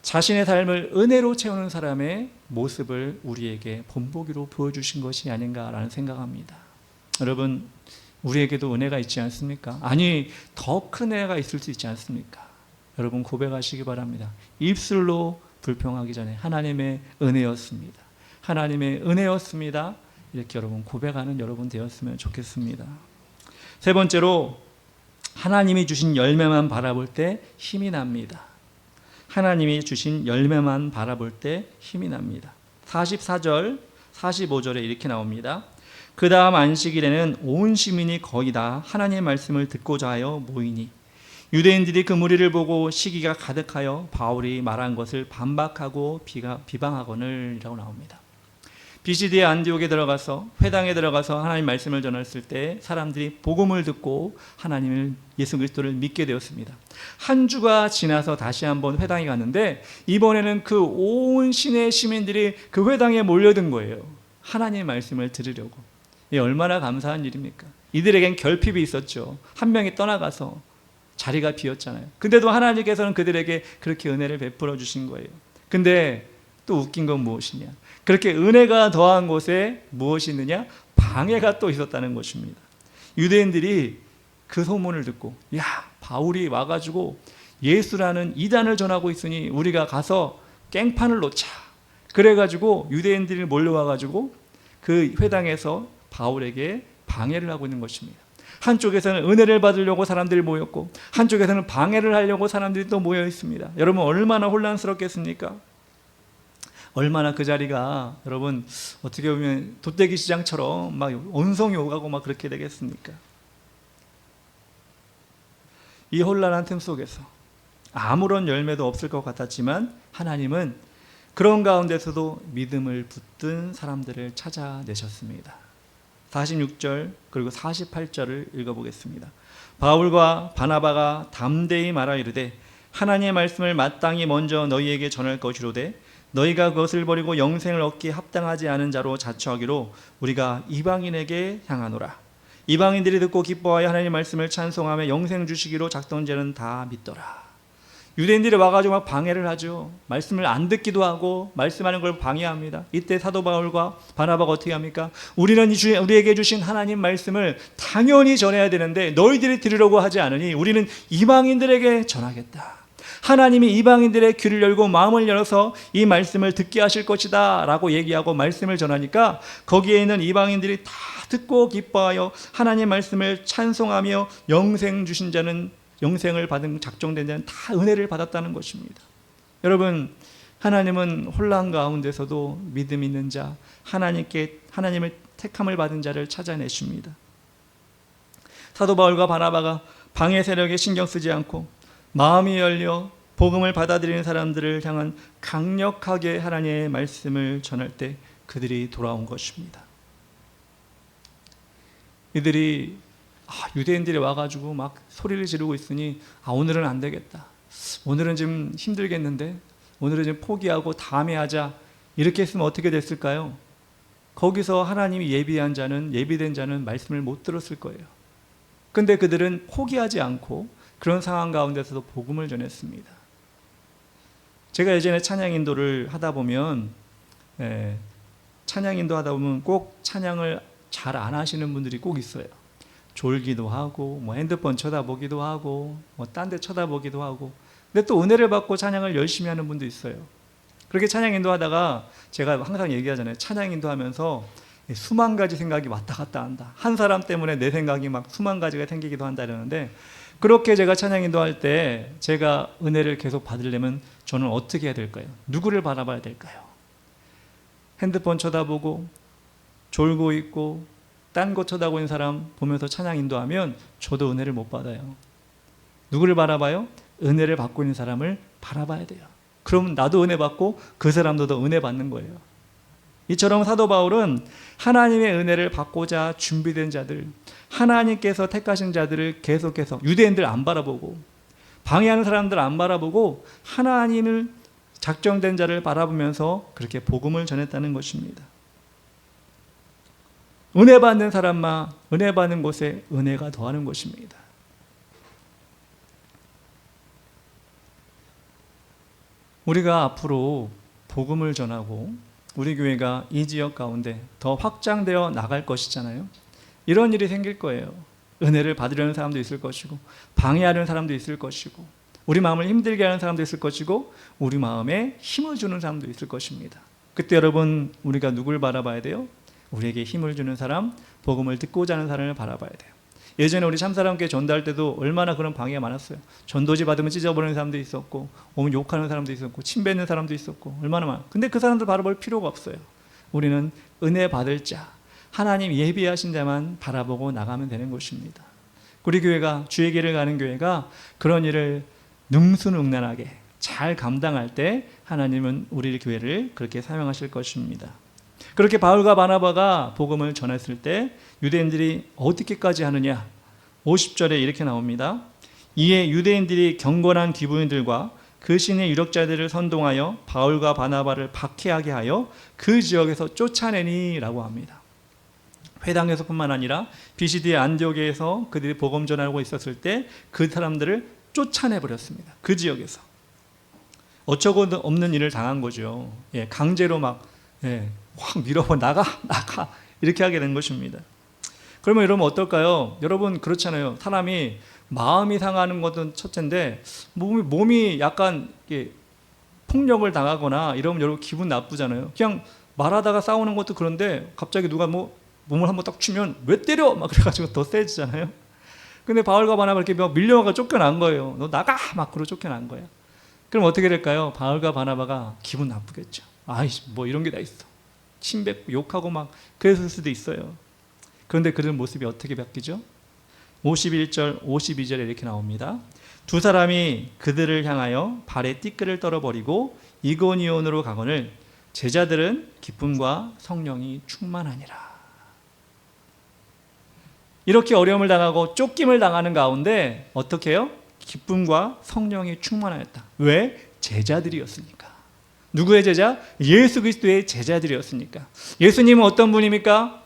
자신의 삶을 은혜로 채우는 사람의 모습을 우리에게 본보기로 보여주신 것이 아닌가라는 생각합니다. 여러분, 우리에게도 은혜가 있지 않습니까? 아니, 더 큰 은혜가 있을 수 있지 않습니까? 여러분 고백하시기 바랍니다. 입술로 불평하기 전에 하나님의 은혜였습니다. 하나님의 은혜였습니다. 이렇게 여러분 고백하는 여러분 되었으면 좋겠습니다. 세 번째로, 하나님이 주신 열매만 바라볼 때 힘이 납니다. 하나님이 주신 열매만 바라볼 때 힘이 납니다. 44절, 45절에 이렇게 나옵니다. 그 다음 안식일에는 온 시민이 거의 다 하나님의 말씀을 듣고자 하여 모이니 유대인들이 그 무리를 보고 시기가 가득하여 바울이 말한 것을 반박하고 비방하거늘 이라고 나옵니다. BCD의 안디옥에 들어가서 회당에 들어가서 하나님 말씀을 전했을 때 사람들이 복음을 듣고 하나님을 예수 그리스도를 믿게 되었습니다. 한 주가 지나서 다시 한번 회당에 갔는데 이번에는 그 온 시내 시민들이 그 회당에 몰려든 거예요. 하나님의 말씀을 들으려고. 이 얼마나 감사한 일입니까? 이들에겐 결핍이 있었죠. 한 명이 떠나가서 자리가 비었잖아요. 근데도 하나님께서는 그들에게 그렇게 은혜를 베풀어 주신 거예요. 근데 또 웃긴 건 무엇이냐? 그렇게 은혜가 더한 곳에 무엇이 있느냐? 방해가 또 있었다는 것입니다. 유대인들이 그 소문을 듣고, 야, 바울이 와가지고 예수라는 이단을 전하고 있으니 우리가 가서 깽판을 놓자. 그래가지고 유대인들이 몰려와가지고 그 회당에서 바울에게 방해를 하고 있는 것입니다. 한쪽에서는 은혜를 받으려고 사람들이 모였고 한쪽에서는 방해를 하려고 사람들이 또 모여 있습니다. 여러분 얼마나 혼란스럽겠습니까? 얼마나 그 자리가 여러분 어떻게 보면 돗대기 시장처럼 막 온성이 오가고 막 그렇게 되겠습니까? 이 혼란한 틈 속에서 아무런 열매도 없을 것 같았지만 하나님은 그런 가운데서도 믿음을 붙든 사람들을 찾아내셨습니다. 46절 그리고 48절을 읽어보겠습니다. 바울과 바나바가 담대히 말하 이르되 하나님의 말씀을 마땅히 먼저 너희에게 전할 것이로되 너희가 그것을 버리고 영생을 얻기에 합당하지 않은 자로 자처하기로 우리가 이방인에게 향하노라. 이방인들이 듣고 기뻐하여 하나님의 말씀을 찬송하며 영생 주시기로 작정자는 다 믿더라. 유대인들이 와가지고 막 방해를 하죠. 말씀을 안 듣기도 하고 말씀하는 걸 방해합니다. 이때 사도 바울과 바나바가 어떻게 합니까? 우리는 우리에게 주신 하나님 말씀을 당연히 전해야 되는데 너희들이 들으려고 하지 않으니 우리는 이방인들에게 전하겠다. 하나님이 이방인들의 귀를 열고 마음을 열어서 이 말씀을 듣게 하실 것이다 라고 얘기하고 말씀을 전하니까 거기에 있는 이방인들이 다 듣고 기뻐하여 하나님 말씀을 찬송하며 영생 주신 자는 영생을 받은 작정된 자는 다 은혜를 받았다는 것입니다. 여러분, 하나님은 혼란 가운데서도 믿음 있는 자, 하나님의 택함을 받은 자를 찾아내십니다. 사도 바울과 바나바가 방해 세력에 신경 쓰지 않고 마음이 열려 복음을 받아들이는 사람들을 향한 강력하게 하나님의 말씀을 전할 때 그들이 돌아온 것입니다. 이들이 유대인들이 와가지고 막 소리를 지르고 있으니 오늘은 안 되겠다. 오늘은 좀 힘들겠는데 오늘은 좀 포기하고 다음에 하자. 이렇게 했으면 어떻게 됐을까요? 거기서 하나님이 예비된 자는 말씀을 못 들었을 거예요. 근데 그들은 포기하지 않고 그런 상황 가운데서도 복음을 전했습니다. 제가 예전에 찬양 인도를 하다 보면 꼭 찬양을 잘 안 하시는 분들이 꼭 있어요. 졸기도 하고 핸드폰 쳐다보기도 하고 딴 데 쳐다보기도 하고, 근데 또 은혜를 받고 찬양을 열심히 하는 분도 있어요. 그렇게 찬양 인도하다가 제가 항상 얘기하잖아요. 찬양 인도하면서 수만 가지 생각이 왔다 갔다 한다. 한 사람 때문에 내 생각이 막 수만 가지가 생기기도 한다 이러는데, 그렇게 제가 찬양 인도할 때 제가 은혜를 계속 받으려면 저는 어떻게 해야 될까요? 누구를 바라봐야 될까요? 핸드폰 쳐다보고 졸고 있고 딴 거 쳐다보고 있는 사람 보면서 찬양 인도하면 저도 은혜를 못 받아요. 누구를 바라봐요? 은혜를 받고 있는 사람을 바라봐야 돼요. 그럼 나도 은혜 받고 그 사람도 더 은혜 받는 거예요. 이처럼 사도 바울은 하나님의 은혜를 받고자 준비된 자들, 하나님께서 택하신 자들을 계속해서 유대인들 안 바라보고 방해하는 사람들 안 바라보고 하나님을 작정된 자를 바라보면서 그렇게 복음을 전했다는 것입니다. 은혜 받는 사람만 은혜 받는 곳에 은혜가 더하는 것입니다. 우리가 앞으로 복음을 전하고 우리 교회가 이 지역 가운데 더 확장되어 나갈 것이잖아요. 이런 일이 생길 거예요. 은혜를 받으려는 사람도 있을 것이고 방해하려는 사람도 있을 것이고 우리 마음을 힘들게 하는 사람도 있을 것이고 우리 마음에 힘을 주는 사람도 있을 것입니다. 그때 여러분, 우리가 누굴 바라봐야 돼요? 우리에게 힘을 주는 사람, 복음을 듣고자 하는 사람을 바라봐야 돼요. 예전에 우리 참사랑교회 전도할 때도 얼마나 그런 방해가 많았어요. 전도지 받으면 찢어버리는 사람도 있었고 오면 욕하는 사람도 있었고 침 뱉는 사람도 있었고 얼마나 많아. 근데 그 사람들 바라볼 필요가 없어요. 우리는 은혜 받을 자, 하나님 예비하신 자만 바라보고 나가면 되는 것입니다. 우리 교회가, 주의 길을 가는 교회가 그런 일을 능수능란하게 잘 감당할 때 하나님은 우리 교회를 그렇게 사용하실 것입니다. 그렇게 바울과 바나바가 복음을 전했을 때 유대인들이 어떻게까지 하느냐? 50절에 이렇게 나옵니다. 이에 유대인들이 경건한 기부인들과 그 신의 유력자들을 선동하여 바울과 바나바를 박해하게 하여 그 지역에서 쫓아내니 라고 합니다. 회당에서뿐만 아니라 비시디의 안디옥에서 그들이 복음 전하고 있었을 때 그 사람들을 쫓아내버렸습니다. 그 지역에서. 어처구 없는 일을 당한 거죠. 강제로 확 밀어버 나가 이렇게 하게 된 것입니다. 그러면 여러분 어떨까요? 여러분 그렇잖아요. 사람이 마음이 상하는 것은 첫째인데 몸이 약간 폭력을 당하거나 이러면 여러분 기분 나쁘잖아요. 그냥 말하다가 싸우는 것도 그런데 갑자기 누가 몸을 한번 딱 치면 왜 때려? 막 그래가지고 더 세지잖아요. 근데 바울과 바나바 이렇게 밀려와가 쫓겨난 거예요. 너 나가! 막 그러고 쫓겨난 거예요. 그럼 어떻게 될까요? 바울과 바나바가 기분 나쁘겠죠. 뭐 이런 게 다 있어. 침 뱉고 욕하고 막 그랬을 수도 있어요. 그런데 그들 모습이 어떻게 바뀌죠? 51절, 52절에 이렇게 나옵니다. 두 사람이 그들을 향하여 발에 띠끌을 떨어버리고 이고니온으로 가거늘 제자들은 기쁨과 성령이 충만하니라. 이렇게 어려움을 당하고 쫓김을 당하는 가운데 어떻게 해요? 기쁨과 성령이 충만하였다. 왜? 제자들이었으니까. 누구의 제자? 예수 그리스도의 제자들이었으니까. 예수님은 어떤 분입니까?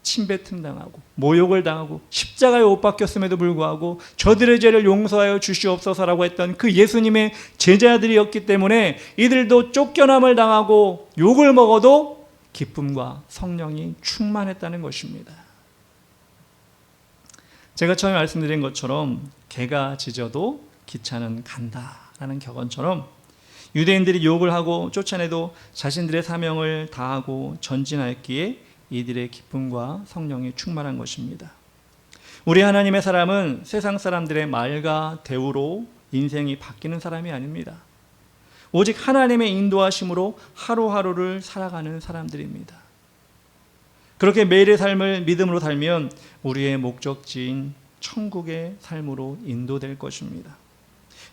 침뱉음 당하고 모욕을 당하고 십자가에 못 박혔음에도 불구하고 저들의 죄를 용서하여 주시옵소서라고 했던 그 예수님의 제자들이었기 때문에 이들도 쫓겨남을 당하고 욕을 먹어도 기쁨과 성령이 충만했다는 것입니다. 제가 처음에 말씀드린 것처럼 개가 짖어도 기차는 간다라는 격언처럼 유대인들이 욕을 하고 쫓아내도 자신들의 사명을 다하고 전진하였기에 이들의 기쁨과 성령이 충만한 것입니다. 우리 하나님의 사람은 세상 사람들의 말과 대우로 인생이 바뀌는 사람이 아닙니다. 오직 하나님의 인도하심으로 하루하루를 살아가는 사람들입니다. 그렇게 매일의 삶을 믿음으로 살면 우리의 목적지인 천국의 삶으로 인도될 것입니다.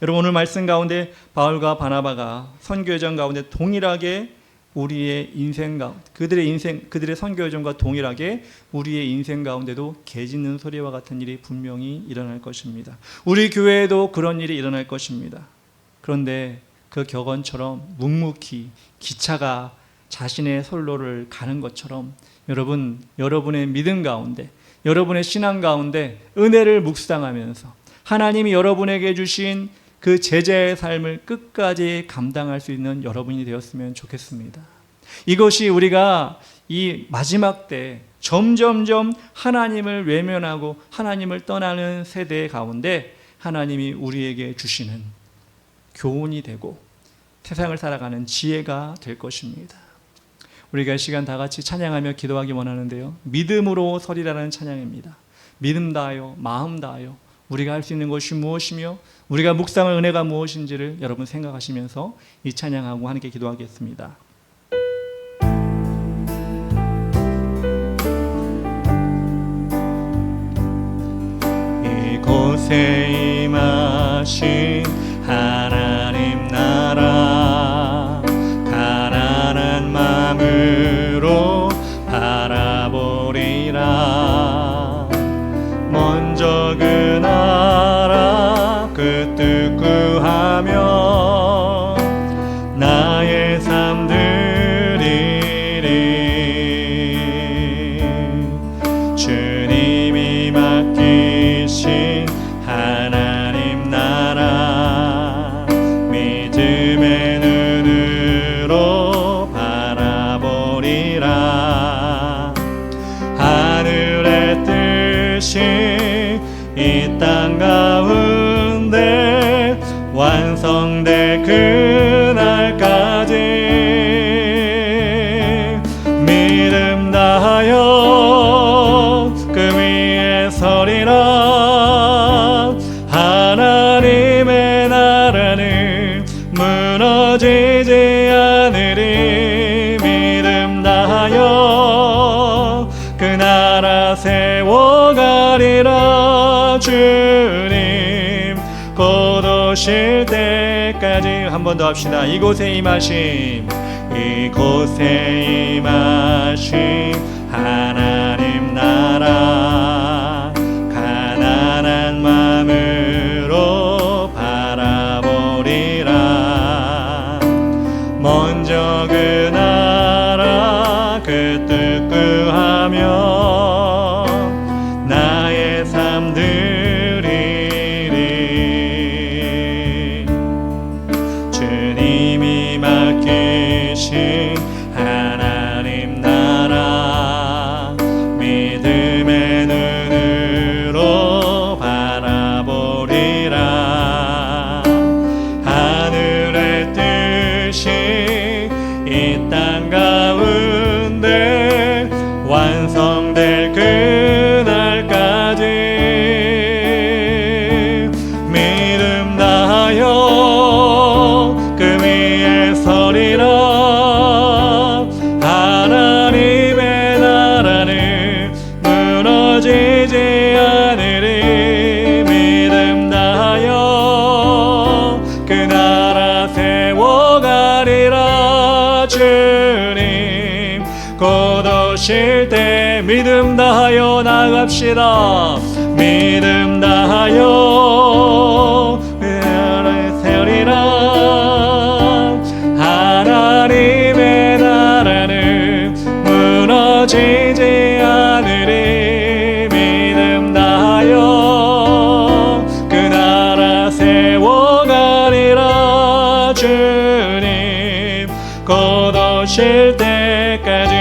여러분, 오늘 말씀 가운데 바울과 바나바가 선교여정 가운데 동일하게 우리의 인생 가운데 그들의 선교여정과 동일하게 우리의 인생 가운데도 개 짖는 소리와 같은 일이 분명히 일어날 것입니다. 우리 교회에도 그런 일이 일어날 것입니다. 그런데 그 격언처럼 묵묵히 기차가 자신의 선로를 가는 것처럼 여러분의 믿음 가운데, 여러분의 신앙 가운데 은혜를 묵상하면서 하나님이 여러분에게 주신 그 제자의 삶을 끝까지 감당할 수 있는 여러분이 되었으면 좋겠습니다. 이것이 우리가 이 마지막 때 점점점 하나님을 외면하고 하나님을 떠나는 세대 가운데 하나님이 우리에게 주시는 교훈이 되고 세상을 살아가는 지혜가 될 것입니다. 우리가 이 시간 다 같이 찬양하며 기도하기 원하는데요, 믿음으로 서리라는 찬양입니다. 믿음 다하여 마음 다하여 우리가 할 수 있는 것이 무엇이며 우리가 묵상할 은혜가 무엇인지를 여러분 생각하시면서 이 찬양하고 함께 기도하겠습니다. 이곳에 임하신 하나님 나라 가난한 마음으로 바라보리라. 먼저 그 나라 그 뜻 구하며 나의 삶 드리리. 주님이 맡기신 하나님 나라 믿음의 눈으로 바라보리라. 하늘의 뜻이 이 땅 가운데 완성될 그날까지 믿음 다하여 그 위에 서리라. 하나님의 나라는 무너지지 않으리. 믿음 다하여 그 나라 세워가리라. 주님 곧 오실 때까지. 한 번 더 합시다. 이곳에 임하심 하나님 나라 가난한 마음으로 바라보리라. 먼저 그 나라 그 뜻 구하며 나의 삶 드리리. 주님이 맡기신 하나님 나라 믿음의 눈으로 바라보리라. 하늘의 뜻이 이 땅 가운데 완성될 그날까지 믿음 다하여 그 위에 서리라. 하나님의 나라는 무너지지 않으리. 믿음 다하여 그 나라 세워가리라. 주님 곧 오실 때 믿음 다하여 나갑시다. 믿음 다하여 그 나라 세우리라. 하나님의 나라는 무너지지 않으리. 믿음 다하여 그 나라 세워가리라. 주님 곧 오실 때까지.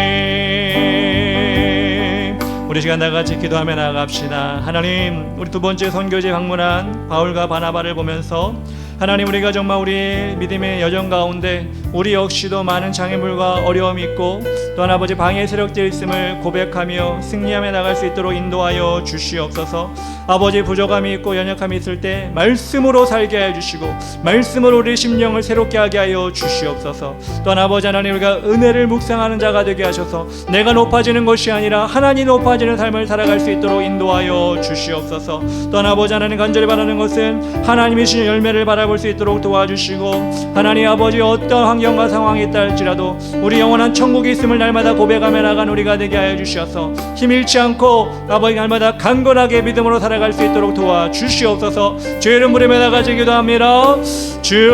우리 시간 다 같이 기도하며 나아갑시다. 하나님, 우리 두 번째 선교지 방문한 바울과 바나바를 보면서 하나님, 우리가 정말 우리 믿음의 여정 가운데 우리 역시도 많은 장애물과 어려움이 있고 또한 아버지 방해 세력들이 있음을 고백하며 승리하며 나갈 수 있도록 인도하여 주시옵소서. 아버지, 부족함이 있고 연약함이 있을 때 말씀으로 살게 하여 주시고 말씀으로 우리 심령을 새롭게 하게 하여 주시옵소서. 또한 아버지 하나님, 우리가 은혜를 묵상하는 자가 되게 하셔서 내가 높아지는 것이 아니라 하나님 높아지는 삶을 살아갈 수 있도록 인도하여 주시옵소서. 또한 아버지 하나님, 간절히 바라는 것은 하나님이 주신 열매를 바라볼 수 있도록 도와주시고 하나님 아버지, 어떤 환경과 상황이 있다 할지라도 우리 영원한 천국이 있음을 날마다 고백하며 나간 우리가 되게 하여 주셔서 힘 잃지 않고 아버지 날마다 강건하게 믿음으로 살아갈 수 있도록 도와주시옵소서. 주의 이름 부르며 나가지 기도합니다. 주여,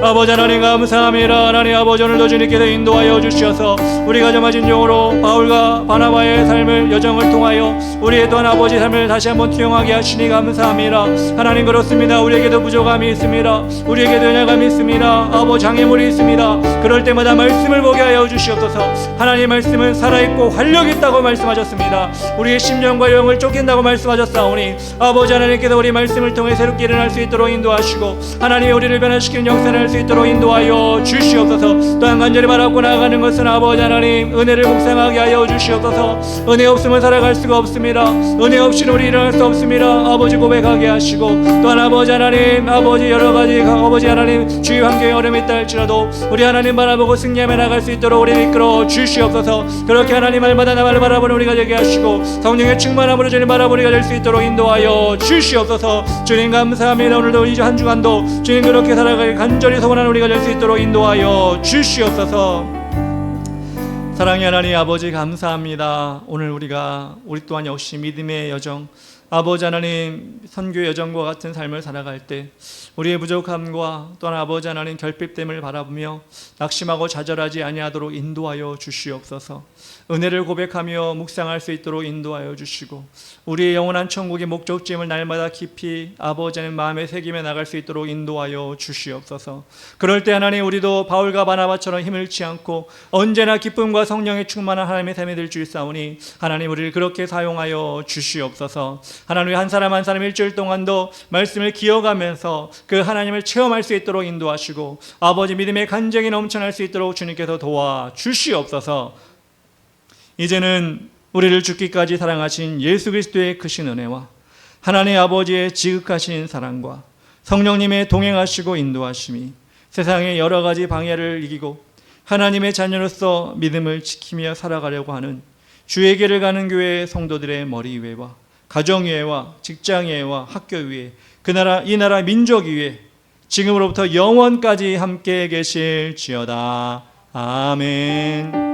아버지 하나님 감사합니다. 하나님 아버지, 오늘도 주님께서 인도하여 주셔서 우리가 정말 진정으로 바울과 바나바의 삶을 여정을 통하여 우리의 또한 아버지 삶을 다시 한번 투영하게 하시니 감사합니다. 하나님, 그렇습니다. 우리에게도 부족함이 있습니다. 우리에게도 연약함이 있습니다. 아버지, 장애물이 있습니다. 그럴 때마다 말씀을 보게 하여 주시옵소서. 하나님, 말씀은 살아있고 활력이 있다고 말씀하셨습니다. 우리의 심령과 영을 쫓긴다고 말씀하셨사오니 아버지 하나님께서 우리 말씀을 통해 새롭게 일어날 수 있도록 인도하시고 하나님이 우리를 변화시키는 역사를 할 수 있도록 인도하여 주시옵소서. 또한 간절히 바라고 나아가는 것은 아버지 하나님, 은혜를 묵상하게 하여 주시옵소서. 은혜 없으면 살아갈 수가 없습니다. 은혜 없이는 우리 일어날 수 없습니다. 아버지, 고백하게 하시고 또한 아버지 하나님, 아버지 여러 가지 아버지 하나님 주위 환경에 어려움이 있다 할지라도 우리 하나님 바라보고 승리하며 나갈 수 있도록 우리 이끌어 주시옵소서. 그렇게 하나님 말마다 나만을 바라보는 우리가 되게 하시고 성령의 충만함으로 주님 바라보는 우리가 될 수 있도록 인도하여 주시옵소서. 주님 감사합니다. 오늘도 이 한 주간도 주님 그렇게 살아가길 간절히 소원하는 우리가 될 수 있도록 인도하여 주시옵소서. 사랑의 하나님 아버지, 감사합니다. 오늘 우리 또한 역시 믿음의 여정, 아버지 하나님 선교의 여정과 같은 삶을 살아갈 때 우리의 부족함과 또한 아버지 하나님 결핍됨을 바라보며 낙심하고 좌절하지 아니하도록 인도하여 주시옵소서. 은혜를 고백하며 묵상할 수 있도록 인도하여 주시고 우리의 영원한 천국의 목적지임을 날마다 깊이 아버지 하나님 마음에 새기며 나갈 수 있도록 인도하여 주시옵소서. 그럴 때 하나님, 우리도 바울과 바나바처럼 힘을 잃지 않고 언제나 기쁨과 성령의 충만한 하나님의 삶이 될 줄 사오니 하나님, 우리를 그렇게 사용하여 주시옵소서. 하나님, 한 사람 한 사람 일주일 동안도 말씀을 기억하면서 그 하나님을 체험할 수 있도록 인도하시고 아버지 믿음의 간증이 넘쳐날 수 있도록 주님께서 도와주시옵소서. 이제는 우리를 죽기까지 사랑하신 예수 그리스도의 크신 은혜와 하나님 아버지의 지극하신 사랑과 성령님의 동행하시고 인도하심이 세상의 여러 가지 방해를 이기고 하나님의 자녀로서 믿음을 지키며 살아가려고 하는 주에게를 가는 교회 성도들의 머리 위에와 가정 위에와 직장 위에와 학교 위에 이 나라 민족 위에 지금으로부터 영원까지 함께 계실지어다. 아멘.